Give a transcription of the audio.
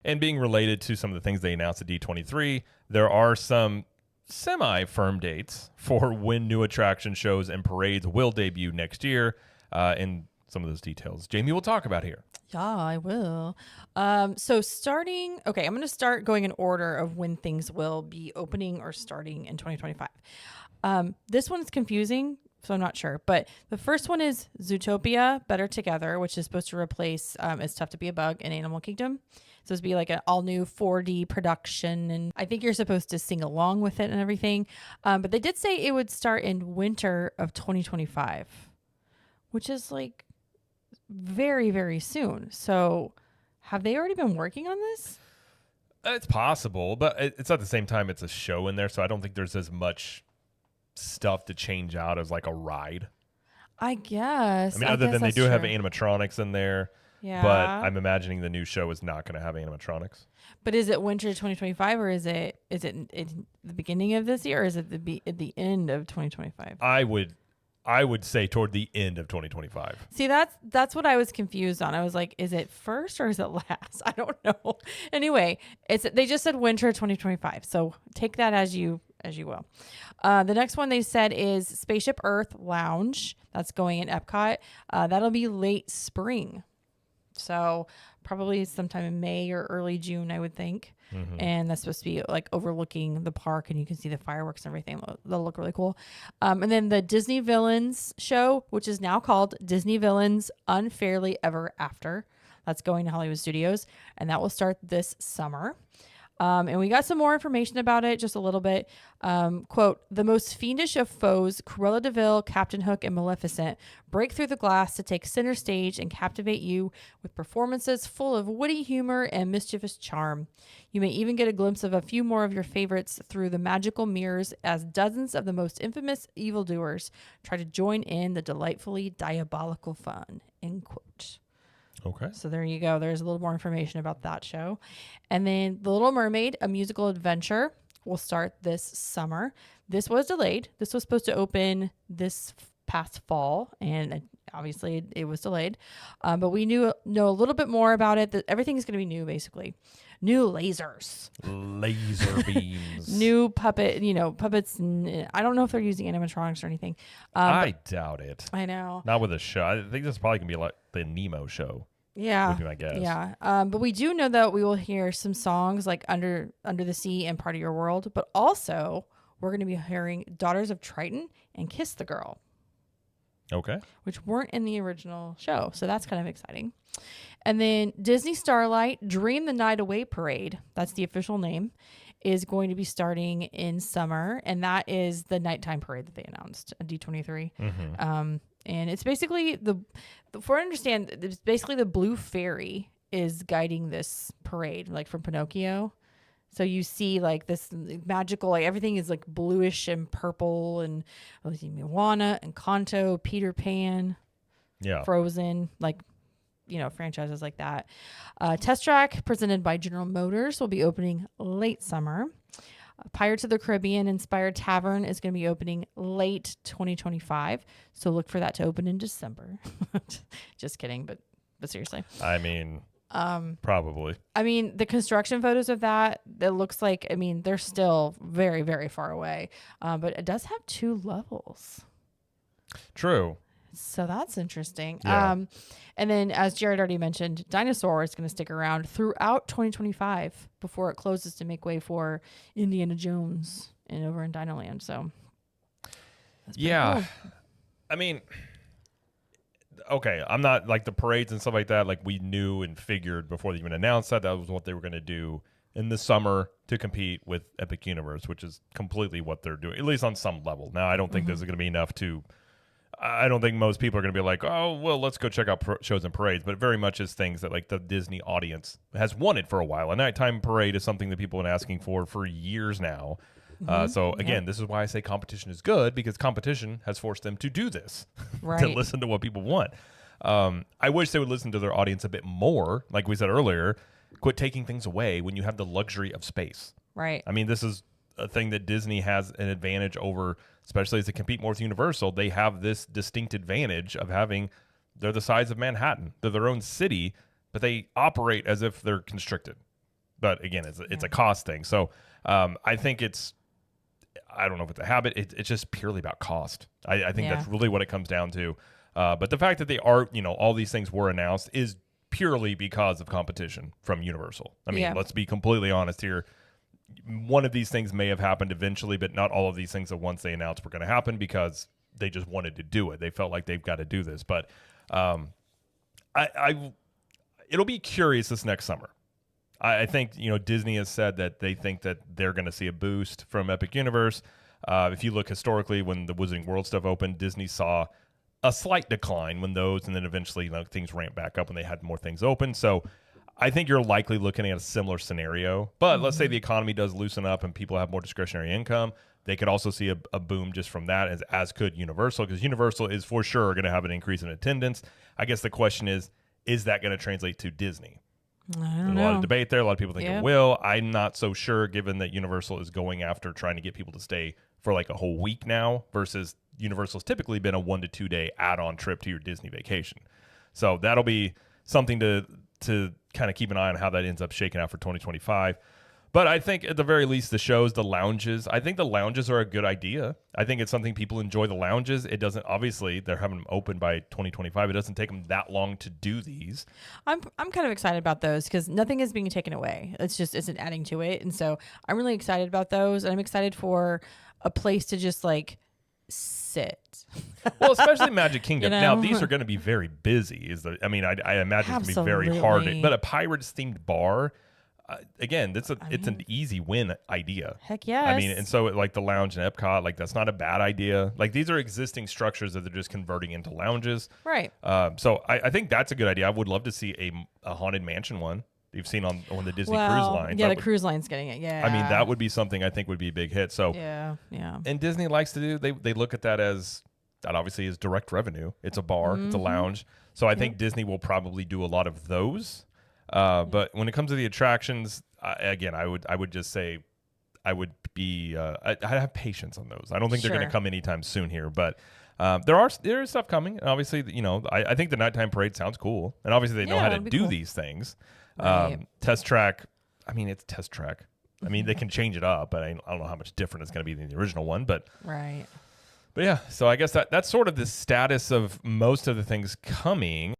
And being related to some of the things they announced at D23, there are some semi-firm dates for when new attraction shows and parades will debut next year. And some of those details Jamie will talk about here. Yeah, I will. So starting, okay, I'm going to start going in order of when things will be opening or starting in 2025. This one's confusing, so I'm not sure. But the first one is Zootopia Better Together, which is supposed to replace It's Tough to Be a Bug in Animal Kingdom. It's supposed to be like an all new 4D production. And I think you're supposed to sing along with it and everything. But they did say it would start in winter of 2025, which is like very, very soon. So have they already been working on this? It's possible, but it's at the same time, it's a show in there. So I don't think there's as much stuff to change out as like a ride. I guess. I mean, other than they that's do have true. animatronics in there, Yeah. but I'm imagining the new show is not going to have animatronics. But is it winter 2025 or is it in the beginning of this year or is it at the end of 2025? I would say toward the end of 2025. See, that's what I was confused on. I was like, is it first or is it last? I don't know. Anyway, they just said winter 2025. So take that as you will. The next one they said is Spaceship Earth Lounge. That's going in Epcot. That'll be late spring. So probably sometime in May or early June, I would think. Mm-hmm. And that's supposed to be like overlooking the park and you can see the fireworks and everything. They'll look really cool. And then the Disney Villains show, which is now called Disney Villains Unfairly Ever After. That's going to Hollywood Studios and that will start this summer. And we got some more information about it, just a little bit. Quote, the most fiendish of foes, Cruella de Vil, Captain Hook, and Maleficent break through the glass to take center stage and captivate you with performances full of witty humor and mischievous charm. You may even get a glimpse of a few more of your favorites through the magical mirrors as dozens of the most infamous evildoers try to join in the delightfully diabolical fun, end quote. Okay. So there you go. There's a little more information about that show. And then The Little Mermaid, a musical adventure, will start this summer. This was delayed. This was supposed to open this past fall, and obviously it was delayed. But we know a little bit more about it. That everything is going to be new, basically. New lasers. Laser beams. New puppets. I don't know if they're using animatronics or anything. I doubt it. I know. Not with a show. I think this is probably going to be like the Nemo show. Yeah, would be my guess. Yeah. But we do know that we will hear some songs like Under the Sea and Part of Your World, but also we're going to be hearing Daughters of Triton and Kiss the Girl. Okay. Which weren't in the original show. So that's kind of exciting. And then Disney Starlight Dream the Night Away Parade, that's the official name, is going to be starting in summer. And that is the nighttime parade that they announced at D23. Mm-hmm. And it's basically for I understand, it's basically the Blue Fairy is guiding this parade, like from Pinocchio. So you see like this magical, like everything is like bluish and purple and Moana, Encanto, Peter Pan, Frozen, like, franchises like that. Test Track presented by General Motors will be opening late summer. Pirates of the Caribbean Inspired Tavern is going to be opening late 2025. So look for that to open in December. Just kidding, but seriously. I mean, probably. I mean, the construction photos of that, it looks like, they're still very, very far away. But it does have 2 levels. True. So that's interesting. Yeah. And then, as Jared already mentioned, Dinosaur is going to stick around throughout 2025 before it closes to make way for Indiana Jones and over in Dinoland. So, that's cool. I mean, okay, I'm not like the parades and stuff like that. Like we knew and figured before they even announced that was what they were going to do in the summer to compete with Epic Universe, which is completely what they're doing, at least on some level. Now, I don't think this is going to be enough to. I don't think most people are going to be like, oh, well, let's go check out shows and parades. But it very much is things that like the Disney audience has wanted for a while. A nighttime parade is something that people have been asking for years now. So again, this is why I say competition is good, because competition has forced them to do this, to listen to what people want. I wish they would listen to their audience a bit more. Like we said earlier, quit taking things away when you have the luxury of space. Right. I mean, this is a thing that Disney has an advantage over, especially as they compete more with Universal. They have this distinct advantage of they're the size of Manhattan. They're their own city, but they operate as if they're constricted. but again, it's a cost thing. So I think I don't know if it's a habit. It's just purely about cost. I think that's really what it comes down to. But the fact that they are, all these things were announced is purely because of competition from Universal. I mean, let's be completely honest here. One of these things may have happened eventually, but not all of these things that once they announced were going to happen because they just wanted to do it. They felt like they've got to do this. But it'll be curious this next summer. I think, Disney has said that they think that they're going to see a boost from Epic Universe. If you look historically, when the Wizarding World stuff opened, Disney saw a slight decline when those, and then eventually things ramped back up when they had more things open. So I think you're likely looking at a similar scenario. But let's say the economy does loosen up and people have more discretionary income. They could also see a boom just from that, as could Universal, because Universal is for sure going to have an increase in attendance. I guess the question is that going to translate to Disney? There's a lot of debate there. A lot of people think it will. I'm not so sure, given that Universal is going after trying to get people to stay for like a whole week now, versus Universal's typically been a 1 to 2 day add-on trip to your Disney vacation. So that'll be something to kind of keep an eye on how that ends up shaking out for 2025. But I think at the very least, the shows, the lounges, I think the lounges are a good idea. I think it's something people enjoy, the lounges. It doesn't, obviously, they're having them open by 2025. It doesn't take them that long to do these. I'm kind of excited about those because nothing is being taken away. It's an adding to it. And so I'm really excited about those. And I'm excited for a place to just like sit. Well, especially Magic Kingdom. Now, these are going to be very busy. I imagine it's going to be very hard. But a Pirates-themed bar, again, it's an easy win idea. Heck yes. I mean, and so like the lounge in Epcot, like that's not a bad idea. Like these are existing structures that they're just converting into lounges. Right. So I think that's a good idea. I would love to see a Haunted Mansion one you've seen on the Disney cruise lines. Yeah, the cruise line's getting it. Yeah. I mean, that would be something I think would be a big hit. So yeah. And Disney likes to do, they look at that as, that obviously is direct revenue. It's a bar, it's a lounge. So I think Disney will probably do a lot of those. But when it comes to the attractions, again, I would just say I would be I have patience on those. I don't think they're going to come anytime soon here, but there is stuff coming. And obviously, I think the nighttime parade sounds cool, and obviously they know how to do these things. Right. Test track, I mean, it's test track. I mean, they can change it up, but I don't know how much different it's going to be than the original one. But right. But yeah, so I guess that's sort of the status of most of the things coming.